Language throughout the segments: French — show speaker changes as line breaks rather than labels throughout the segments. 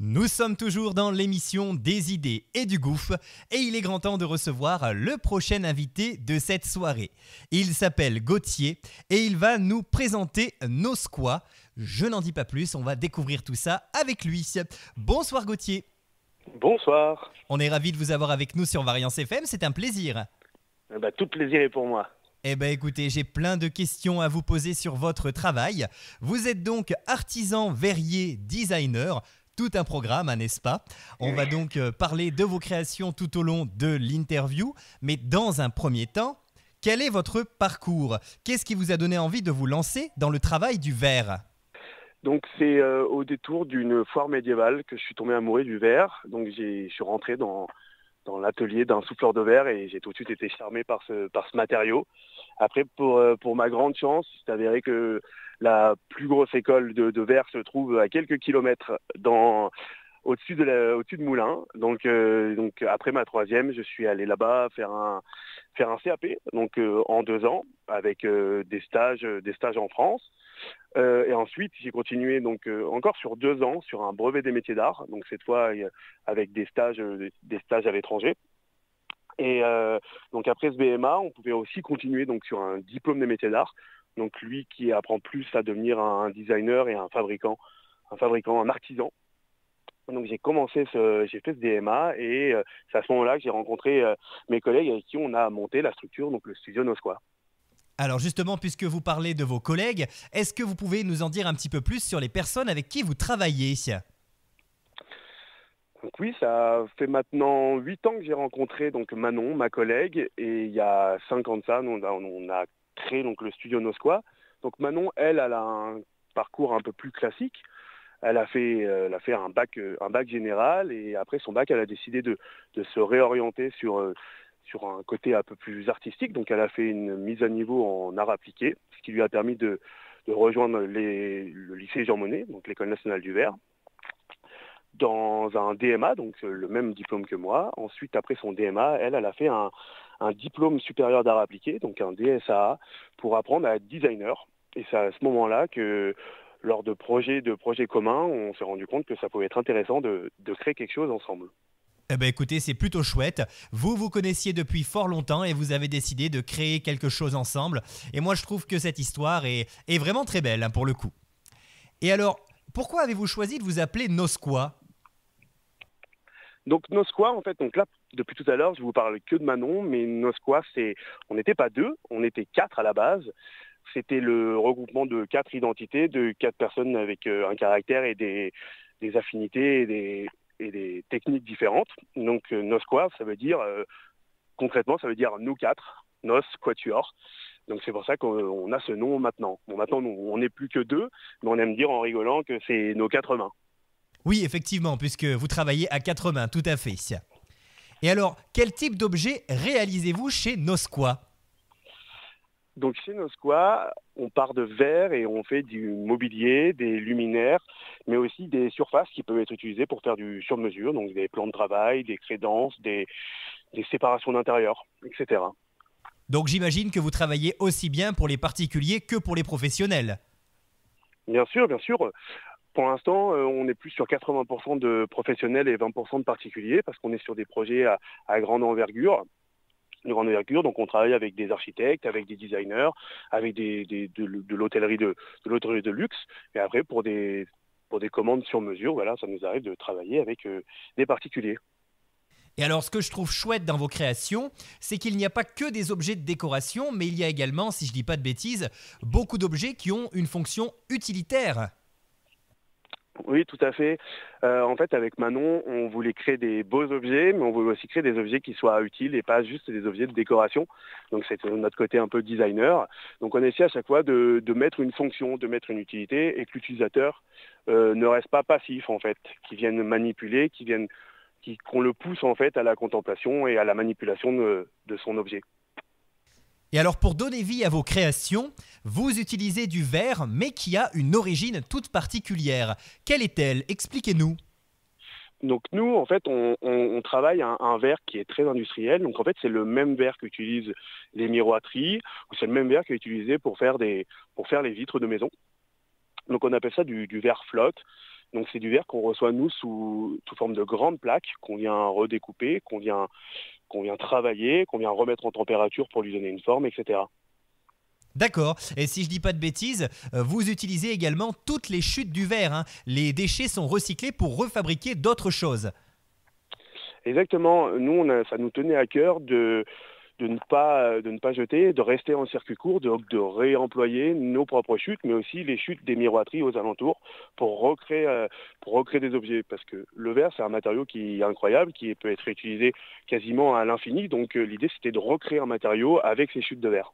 Nous sommes toujours dans l'émission des idées et du gouffre et il est grand temps de recevoir le prochain invité de cette soirée. Il s'appelle Gauthier et il va nous présenter nos squats. Je n'en dis pas plus, on va découvrir tout ça avec lui. Bonsoir Gauthier.
Bonsoir.
On est ravis de vous avoir avec nous sur Variance FM, c'est un plaisir.
Tout plaisir est pour moi.
Eh bien écoutez, j'ai plein de questions à vous poser sur votre travail. Vous êtes donc artisan verrier designer. Tout un programme, n'est-ce pas? On va donc parler de vos créations tout au long de l'interview. Mais dans un premier temps, quel est votre parcours? Qu'est-ce qui vous a donné envie de vous lancer dans le travail du verre?
Donc c'est au détour d'une foire médiévale que je suis tombé amoureux du verre. Donc je suis rentré dans l'atelier d'un souffleur de verre et j'ai tout de suite été charmé par ce matériau. Après, pour ma grande chance, c'est avéré que la plus grosse école de verre se trouve à quelques kilomètres au-dessus de Moulins. Donc après ma troisième, je suis allé là-bas faire un CAP, donc en 2 ans, avec des stages en France. Et ensuite, j'ai continué donc encore sur 2 ans sur un brevet des métiers d'art, donc cette fois avec des stages à l'étranger. Et donc après ce BMA, on pouvait aussi continuer donc sur un diplôme des métiers d'art. Donc lui qui apprend plus à devenir un designer et un artisan. Donc j'ai fait ce DMA et c'est à ce moment-là que j'ai rencontré mes collègues avec qui on a monté la structure, donc le studio Nosqua.
Alors justement, puisque vous parlez de vos collègues, est-ce que vous pouvez nous en dire un petit peu plus sur les personnes avec qui vous travaillez?
Donc oui, ça fait maintenant 8 ans que j'ai rencontré donc Manon, ma collègue, et il y a 5 ans de ça, on a créé donc le studio Nosqua. Donc Manon, elle a un parcours un peu plus classique. Elle a fait un bac général et après son bac, elle a décidé de se réorienter sur un côté un peu plus artistique. Donc elle a fait une mise à niveau en art appliqué, ce qui lui a permis de rejoindre le lycée Jean Monnet, donc l'École nationale du verre, dans un DMA, donc le même diplôme que moi. Ensuite, après son DMA, elle a fait un diplôme supérieur d'art appliqué, donc un DSAA, pour apprendre à être designer. Et c'est à ce moment-là que, lors de projets communs, on s'est rendu compte que ça pouvait être intéressant de créer quelque chose ensemble.
Eh bien écoutez, c'est plutôt chouette. Vous connaissiez depuis fort longtemps et vous avez décidé de créer quelque chose ensemble. Et moi, je trouve que cette histoire est vraiment très belle, pour le coup. Et alors, pourquoi avez-vous choisi de vous appeler Nosqua?
Donc Nosqua, en fait, donc là, depuis tout à l'heure, je vous parle que de Manon, mais Nosqua, on n'était pas 2, on était 4 à la base. C'était le regroupement de 4 identités, de 4 personnes avec un caractère et des affinités et des techniques différentes. Donc Nosqua, ça veut dire, concrètement, ça veut dire nous 4, Nos Quatuor. Donc c'est pour ça qu'on a ce nom maintenant. Bon, maintenant, on n'est plus que 2, mais on aime dire en rigolant que c'est nos 4 mains.
Oui, effectivement, puisque vous travaillez à 4 mains, tout à fait. Et alors, quel type d'objet réalisez-vous chez Nosqua?
Donc chez Nosqua, on part de verre et on fait du mobilier, des luminaires, mais aussi des surfaces qui peuvent être utilisées pour faire du sur-mesure, donc des plans de travail, des crédences, des séparations d'intérieur, etc.
Donc j'imagine que vous travaillez aussi bien pour les particuliers que pour les professionnels.
Bien sûr, bien sûr. Pour l'instant, on est plus sur 80% de professionnels et 20% de particuliers parce qu'on est sur des projets à grande envergure. Donc on travaille avec des architectes, avec des designers, avec de l'hôtellerie de luxe. Et après, pour des commandes sur mesure, voilà, ça nous arrive de travailler avec des particuliers.
Et alors, ce que je trouve chouette dans vos créations, c'est qu'il n'y a pas que des objets de décoration, mais il y a également, si je ne dis pas de bêtises, beaucoup d'objets qui ont une fonction utilitaire.
Oui, tout à fait. En fait, avec Manon, on voulait créer des beaux objets, mais on voulait aussi créer des objets qui soient utiles et pas juste des objets de décoration. Donc, c'est notre côté un peu designer. Donc, on essaie à chaque fois de mettre une fonction, de mettre une utilité et que l'utilisateur ne reste pas passif, en fait, qui vienne manipuler, qu'on le pousse, en fait, à la contemplation et à la manipulation de son objet.
Et alors, pour donner vie à vos créations, vous utilisez du verre, mais qui a une origine toute particulière. Quelle est-elle? Expliquez-nous.
Donc nous, en fait, on travaille un verre qui est très industriel. Donc en fait, c'est le même verre qu'utilisent les miroiteries, ou c'est le même verre qui est utilisé pour faire les vitres de maison. Donc on appelle ça du verre flotte. Donc c'est du verre qu'on reçoit nous sous forme de grandes plaques qu'on vient redécouper, qu'on vient travailler, qu'on vient remettre en température pour lui donner une forme, etc.
D'accord. Et si je dis pas de bêtises, vous utilisez également toutes les chutes du verre, hein. Les déchets sont recyclés pour refabriquer d'autres choses.
Exactement. Nous, ça nous tenait à cœur de ne pas jeter, de rester en circuit court, de réemployer nos propres chutes, mais aussi les chutes des miroiteries aux alentours pour recréer des objets. Parce que le verre, c'est un matériau qui est incroyable, qui peut être utilisé quasiment à l'infini. Donc l'idée, c'était de recréer un matériau avec ces chutes de verre.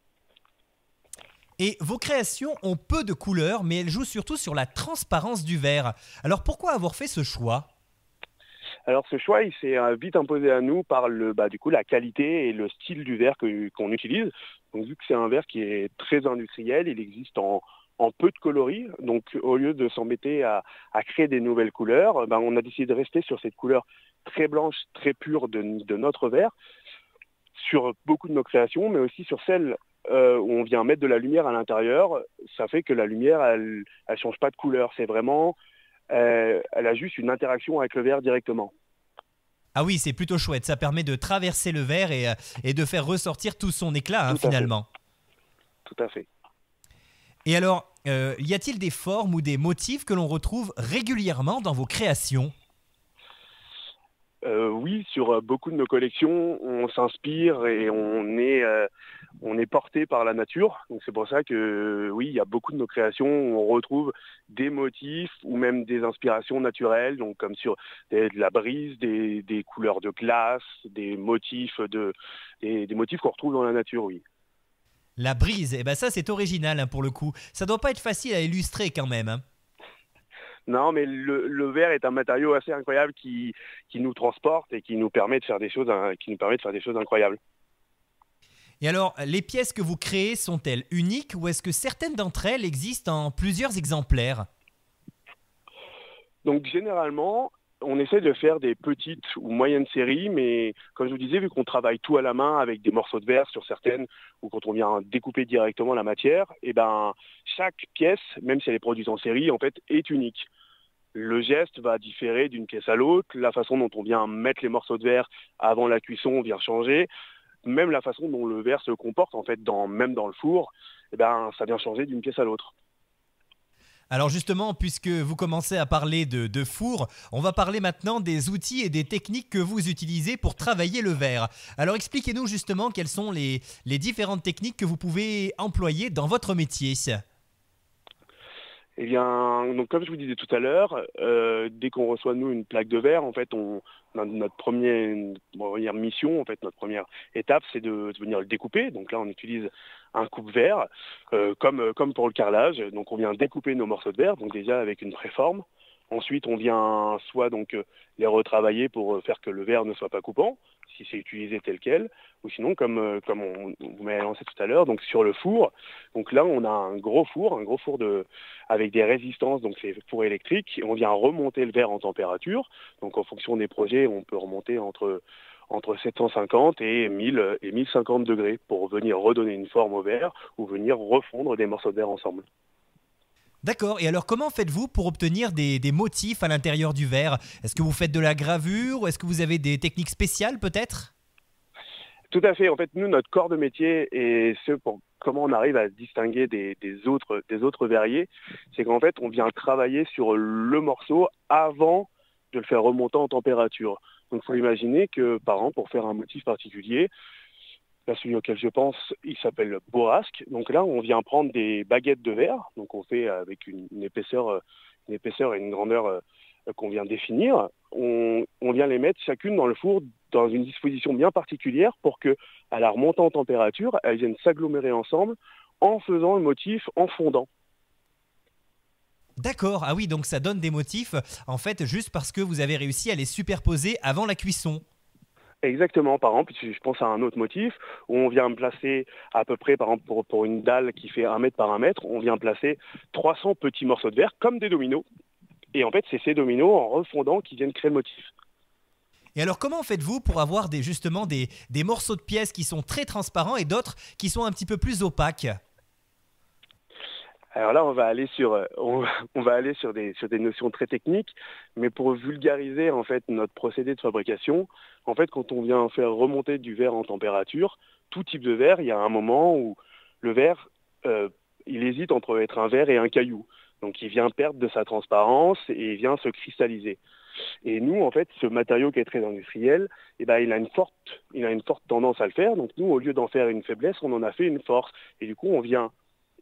Et vos créations ont peu de couleurs, mais elles jouent surtout sur la transparence du verre. Alors pourquoi avoir fait ce choix ?
Alors ce choix, il s'est vite imposé à nous par du coup, la qualité et le style du verre qu'on utilise. Donc vu que c'est un verre qui est très industriel, il existe en peu de coloris. Donc au lieu de s'embêter à créer des nouvelles couleurs, on a décidé de rester sur cette couleur très blanche, très pure de notre verre, sur beaucoup de nos créations, mais aussi sur celles où on vient mettre de la lumière à l'intérieur. Ça fait que la lumière, elle change pas de couleur. C'est vraiment... elle a juste une interaction avec le verre directement.
Ah oui, c'est plutôt chouette. Ça permet de traverser le verre et de faire ressortir tout son éclat, hein,
Tout à fait.
finalement.
Tout à fait.
Et alors, y a-t-il des formes ou des motifs que l'on retrouve régulièrement dans vos créations ?
Oui, sur beaucoup de nos collections, on s'inspire et on est porté par la nature. Donc c'est pour ça que oui, il y a beaucoup de nos créations où on retrouve des motifs ou même des inspirations naturelles, donc comme sur de la brise, des couleurs de glace, des motifs qu'on retrouve dans la nature, oui.
La brise, eh ben ça c'est original, hein, pour le coup. Ça doit pas être facile à illustrer quand même, hein.
Non, mais le verre est un matériau assez incroyable qui nous transporte et qui nous permet de faire des choses, incroyables.
Et alors, les pièces que vous créez sont-elles uniques ou est-ce que certaines d'entre elles existent en plusieurs exemplaires ?
Donc généralement, on essaie de faire des petites ou moyennes séries, mais comme je vous disais, vu qu'on travaille tout à la main avec des morceaux de verre sur certaines, ou quand on vient découper directement la matière, chaque pièce, même si elle est produite en série, en fait, est unique. Le geste va différer d'une pièce à l'autre, la façon dont on vient mettre les morceaux de verre avant la cuisson vient changer, même la façon dont le verre se comporte, en fait, même dans le four, ça vient changer d'une pièce à l'autre.
Alors justement, puisque vous commencez à parler de four, on va parler maintenant des outils et des techniques que vous utilisez pour travailler le verre. Alors expliquez-nous justement quelles sont les différentes techniques que vous pouvez employer dans votre métier.
Eh bien, donc comme je vous disais tout à l'heure, dès qu'on reçoit nous une plaque de verre, en fait, notre première mission, en fait, notre première étape, c'est de venir le découper. Donc là, on utilise un coupe-verre, comme pour le carrelage. Donc on vient découper nos morceaux de verre, donc déjà avec une préforme. Ensuite, on vient soit les retravailler pour faire que le verre ne soit pas coupant, si c'est utilisé tel quel, ou sinon comme vous m'avez lancé tout à l'heure, donc sur le four. Donc là, on a un gros four avec des résistances, donc c'est four électrique. On vient remonter le verre en température. Donc en fonction des projets, on peut remonter entre 750 et 1050 degrés pour venir redonner une forme au verre ou venir refondre des morceaux de verre ensemble.
D'accord, et alors comment faites-vous pour obtenir des motifs à l'intérieur du verre ? Est-ce que vous faites de la gravure ou est-ce que vous avez des techniques spéciales peut-être ?
Tout à fait. En fait, nous, notre corps de métier et comment on arrive à se distinguer des autres verriers, c'est qu'en fait, on vient travailler sur le morceau avant de le faire remonter en température. Donc, il faut imaginer que, par exemple, pour faire un motif particulier, là, celui auquel je pense, il s'appelle bourrasque. Donc là, on vient prendre des baguettes de verre. Donc, on fait avec une épaisseur et une grandeur qu'on vient définir. On vient les mettre chacune dans le four dans une disposition bien particulière pour que, à la remontée en température, elles viennent s'agglomérer ensemble en faisant le motif en fondant.
D'accord, ah oui, donc ça donne des motifs, en fait, juste parce que vous avez réussi à les superposer avant la cuisson.
Exactement. Par exemple, si je pense à un autre motif où on vient placer à peu près, par exemple, pour une dalle qui fait 1 mètre par 1 mètre, on vient placer 300 petits morceaux de verre comme des dominos. Et en fait, c'est ces dominos en refondant qui viennent créer le motif.
Et alors, comment faites-vous pour avoir justement des morceaux de pièces qui sont très transparents et d'autres qui sont un petit peu plus opaques ?
Alors là, on va aller sur des notions très techniques, mais pour vulgariser en fait notre procédé de fabrication, en fait, quand on vient faire remonter du verre en température, tout type de verre, il y a un moment où le verre, euh, il hésite entre être un verre et un caillou. Donc il vient perdre de sa transparence et il vient se cristalliser. Et nous, en fait, ce matériau qui est très industriel, eh ben, il a une forte tendance à le faire. Donc nous, au lieu d'en faire une faiblesse, on en a fait une force. Et du coup, on vient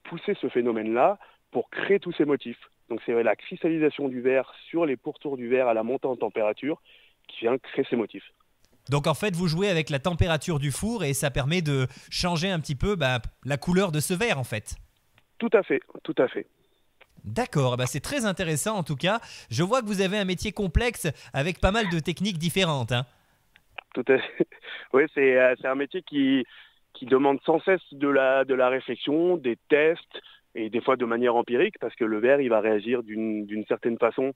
pousser ce phénomène-là pour créer tous ces motifs. Donc c'est la cristallisation du verre sur les pourtours du verre à la montée en température qui vient créer ces motifs.
Donc en fait, vous jouez avec la température du four et ça permet de changer un petit peu la couleur de ce verre en fait.
Tout à fait, tout à fait.
D'accord, c'est très intéressant en tout cas. Je vois que vous avez un métier complexe avec pas mal de techniques différentes, hein.
Tout à fait. Oui, c'est un métier qui demande sans cesse de la réflexion, des tests, et des fois de manière empirique, parce que le verre, il va réagir d'une certaine façon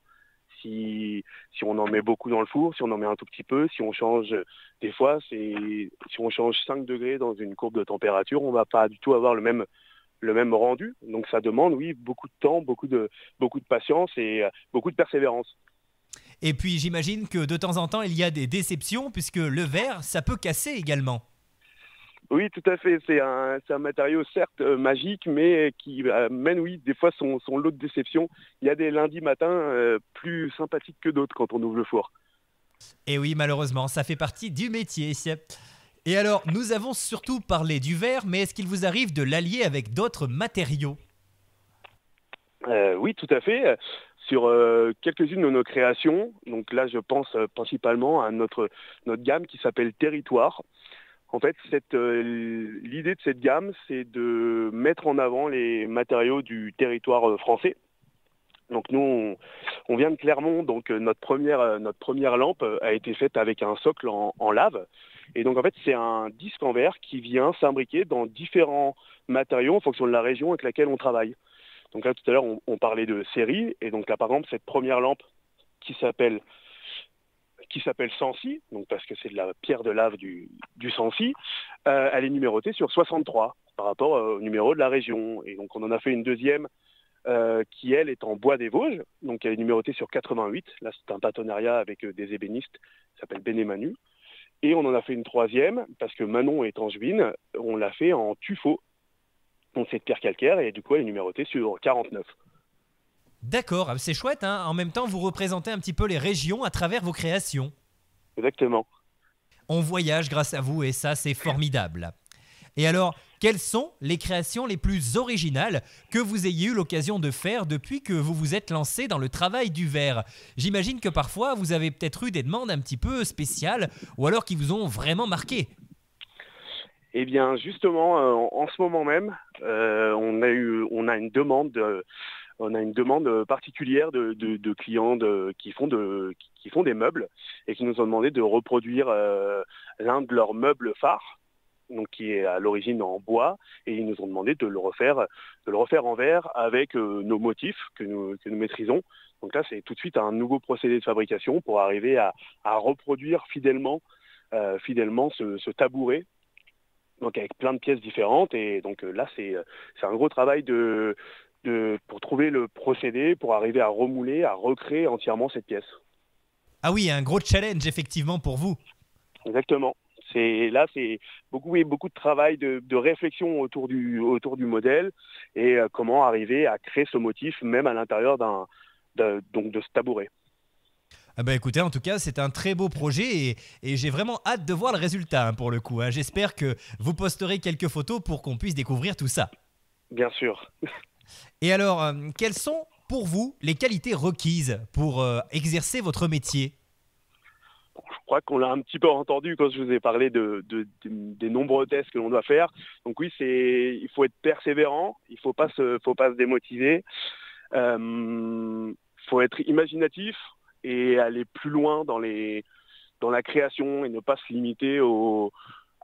si on en met beaucoup dans le four, si on en met un tout petit peu, si on change, des fois, si on change 5 degrés dans une courbe de température, on va pas du tout avoir le même rendu. Donc ça demande, oui, beaucoup de temps, beaucoup de patience et beaucoup de persévérance.
Et puis j'imagine que de temps en temps, il y a des déceptions puisque le verre, ça peut casser également.
Oui, tout à fait. C'est un matériau certes magique, mais qui mène, oui, des fois son lot de déception. Il y a des lundis matins plus sympathiques que d'autres quand on ouvre le four.
Et oui, malheureusement, ça fait partie du métier. Et alors, nous avons surtout parlé du verre, mais est-ce qu'il vous arrive de l'allier avec d'autres matériaux?
Oui, tout à fait. Sur quelques-unes de nos créations, donc là je pense principalement à notre gamme qui s'appelle Territoire. En fait, l'idée de cette gamme, c'est de mettre en avant les matériaux du territoire français. Donc nous, on vient de Clermont, donc notre première lampe a été faite avec un socle en lave. Et donc en fait, c'est un disque en verre qui vient s'imbriquer dans différents matériaux en fonction de la région avec laquelle on travaille. Donc là, tout à l'heure, on parlait de série. Et donc là, par exemple, cette première lampe qui s'appelle Sancy, donc parce que c'est de la pierre de lave du Sancy, elle est numérotée sur 63 par rapport au numéro de la région. Et donc on en a fait une deuxième qui, elle, est en bois des Vosges, donc elle est numérotée sur 88. Là, c'est un partenariat avec des ébénistes, qui s'appelle Bénémanu. Et on en a fait une troisième, parce que Manon est angevine, on l'a fait en tuffeau. Donc c'est de pierre calcaire, et du coup, elle est numérotée sur 49.
D'accord, c'est chouette, hein. En même temps, vous représentez un petit peu les régions à travers vos créations.
Exactement.
On voyage grâce à vous et ça, c'est formidable. Et alors, quelles sont les créations les plus originales que vous ayez eu l'occasion de faire depuis que vous vous êtes lancé dans le travail du verre? J'imagine que parfois, vous avez peut-être eu des demandes un petit peu spéciales ou alors qui vous ont vraiment marqué.
Eh bien, justement, en ce moment même, on a une demande particulière de clients qui font des meubles et qui nous ont demandé de reproduire l'un de leurs meubles phares, donc qui est à l'origine en bois, et ils nous ont demandé de le refaire en verre avec nos motifs que nous maîtrisons. Donc là, c'est tout de suite un nouveau procédé de fabrication pour arriver à reproduire fidèlement ce tabouret, donc avec plein de pièces différentes. Et donc là, c'est un gros travail pour trouver le procédé, pour arriver à remouler, à recréer entièrement cette pièce.
Ah oui, un gros challenge effectivement pour vous.
Exactement. C'est beaucoup, oui, beaucoup de travail, de réflexion autour du modèle et comment arriver à créer ce motif même à l'intérieur donc de ce tabouret.
Ah bah écoutez, en tout cas, c'est un très beau projet et j'ai vraiment hâte de voir le résultat, hein, pour le coup, hein. J'espère que vous posterez quelques photos pour qu'on puisse découvrir tout ça.
Bien sûr.
Et alors, quelles sont pour vous les qualités requises pour exercer votre métier?
Je crois qu'on l'a un petit peu entendu quand je vous ai parlé des nombreux tests que l'on doit faire. Donc oui, il faut être persévérant, il faut pas se démotiver, faut être imaginatif et aller plus loin dans la création et ne pas se limiter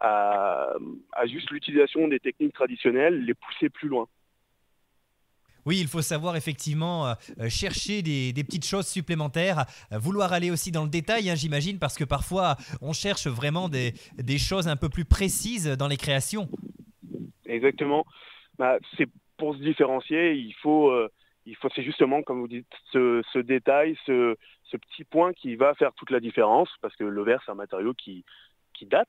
à juste l'utilisation des techniques traditionnelles, les pousser plus loin.
Oui, il faut savoir effectivement chercher des petites choses supplémentaires, vouloir aller aussi dans le détail, hein, j'imagine, parce que parfois on cherche vraiment des choses un peu plus précises dans les créations.
Exactement. C'est pour se différencier, c'est justement, comme vous dites, ce détail, ce petit point qui va faire toute la différence, parce que le verre, c'est un matériau qui date,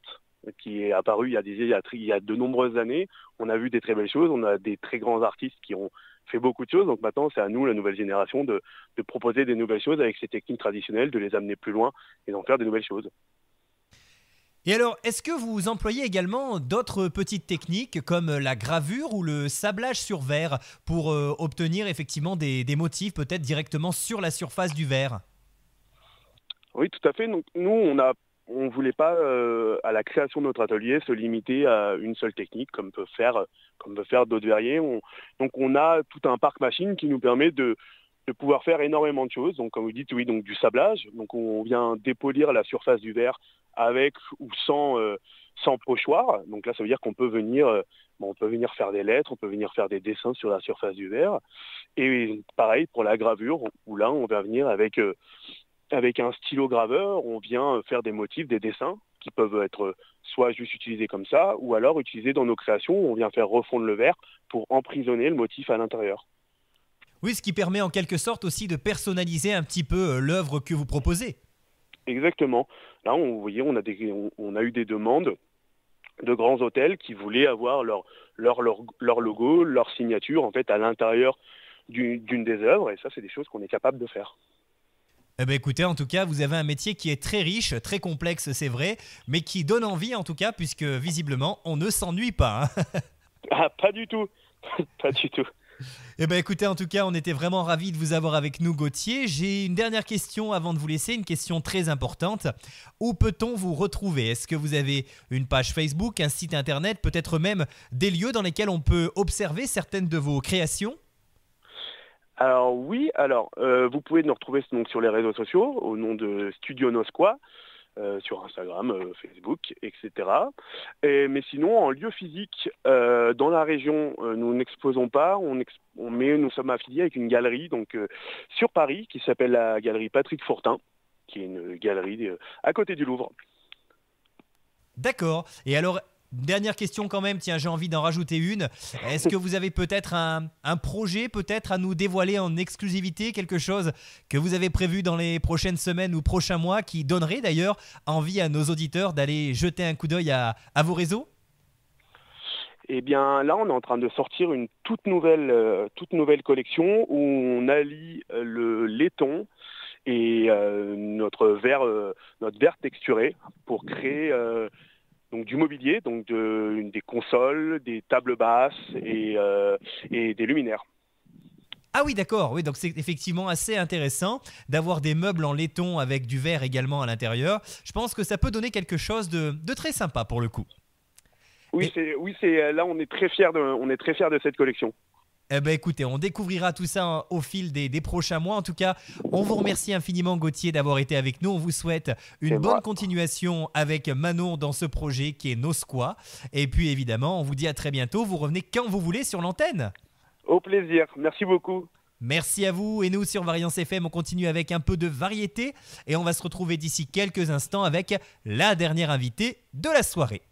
qui est apparu il y a de nombreuses années. On a vu des très belles choses, on a des très grands artistes qui ont fait beaucoup de choses, donc maintenant c'est à nous, la nouvelle génération, de proposer des nouvelles choses avec ces techniques traditionnelles, de les amener plus loin et d'en faire des nouvelles choses.
Et alors, est-ce que vous employez également d'autres petites techniques comme la gravure ou le sablage sur verre pour obtenir effectivement des motifs peut-être directement sur la surface du verre?
Oui, tout à fait. Donc, nous, on voulait pas, à la création de notre atelier, se limiter à une seule technique, comme peuvent faire d'autres verriers. Donc, on a tout un parc machine qui nous permet de pouvoir faire énormément de choses. Donc, comme vous dites, oui, donc du sablage. Donc, on vient dépolir la surface du verre avec ou sans pochoir. Donc là, ça veut dire qu'on peut venir, on peut venir faire des lettres, on peut venir faire des dessins sur la surface du verre. Et pareil pour la gravure, où là, on va venir avec un stylo graveur, on vient faire des motifs, des dessins qui peuvent être soit juste utilisés comme ça, ou alors utilisés dans nos créations, où on vient faire refondre le verre pour emprisonner le motif à l'intérieur.
Oui, ce qui permet en quelque sorte aussi de personnaliser un petit peu l'œuvre que vous proposez.
Exactement. Là, vous voyez, on a eu des demandes de grands hôtels qui voulaient avoir leur logo, leur signature en fait à l'intérieur d'une des œuvres, et ça, c'est des choses qu'on est capable de faire.
Eh ben écoutez, en tout cas, vous avez un métier qui est très riche, très complexe, c'est vrai, mais qui donne envie en tout cas, puisque visiblement, on ne s'ennuie pas, hein.
Ah, pas du tout. Pas du tout.
Eh ben écoutez, en tout cas, on était vraiment ravis de vous avoir avec nous, Gauthier. J'ai une dernière question avant de vous laisser, une question très importante. Où peut-on vous retrouver? Est-ce que vous avez une page Facebook, un site internet, peut-être même des lieux dans lesquels on peut observer certaines de vos créations?
Alors oui, vous pouvez nous retrouver donc sur les réseaux sociaux au nom de Studio Nosqua, sur Instagram, Facebook, etc. Mais sinon, en lieu physique, dans la région, nous n'exposons pas, mais nous sommes affiliés avec une galerie donc sur Paris qui s'appelle la galerie Patrick Fortin, qui est une galerie à côté du Louvre.
D'accord. Et alors, dernière question quand même, tiens, j'ai envie d'en rajouter une. Est-ce que vous avez peut-être un projet peut-être à nous dévoiler en exclusivité, quelque chose que vous avez prévu dans les prochaines semaines ou prochains mois qui donnerait d'ailleurs envie à nos auditeurs d'aller jeter un coup d'œil à vos réseaux?
Eh bien là, on est en train de sortir une toute nouvelle collection où on allie le laiton et notre verre texturé pour créer donc du mobilier, donc des consoles, des tables basses et des luminaires.
Ah oui, d'accord. Oui, donc c'est effectivement assez intéressant d'avoir des meubles en laiton avec du verre également à l'intérieur. Je pense que ça peut donner quelque chose de très sympa pour le coup.
Oui,
Et,
là on est très fiers de cette collection.
eh ben, écoutez, on découvrira tout ça au fil des prochains mois. En tout cas, on vous remercie infiniment, Gauthier, d'avoir été avec nous. On vous souhaite une
C'est
bonne
moi.
continuation avec Manon dans ce projet qui est Nosqua. Et puis évidemment, on vous dit à très bientôt. Vous revenez quand vous voulez sur l'antenne.
Au plaisir. Merci beaucoup.
Merci à vous. Et nous, sur Variance FM, on continue avec un peu de variété. Et on va se retrouver d'ici quelques instants avec la dernière invitée de la soirée.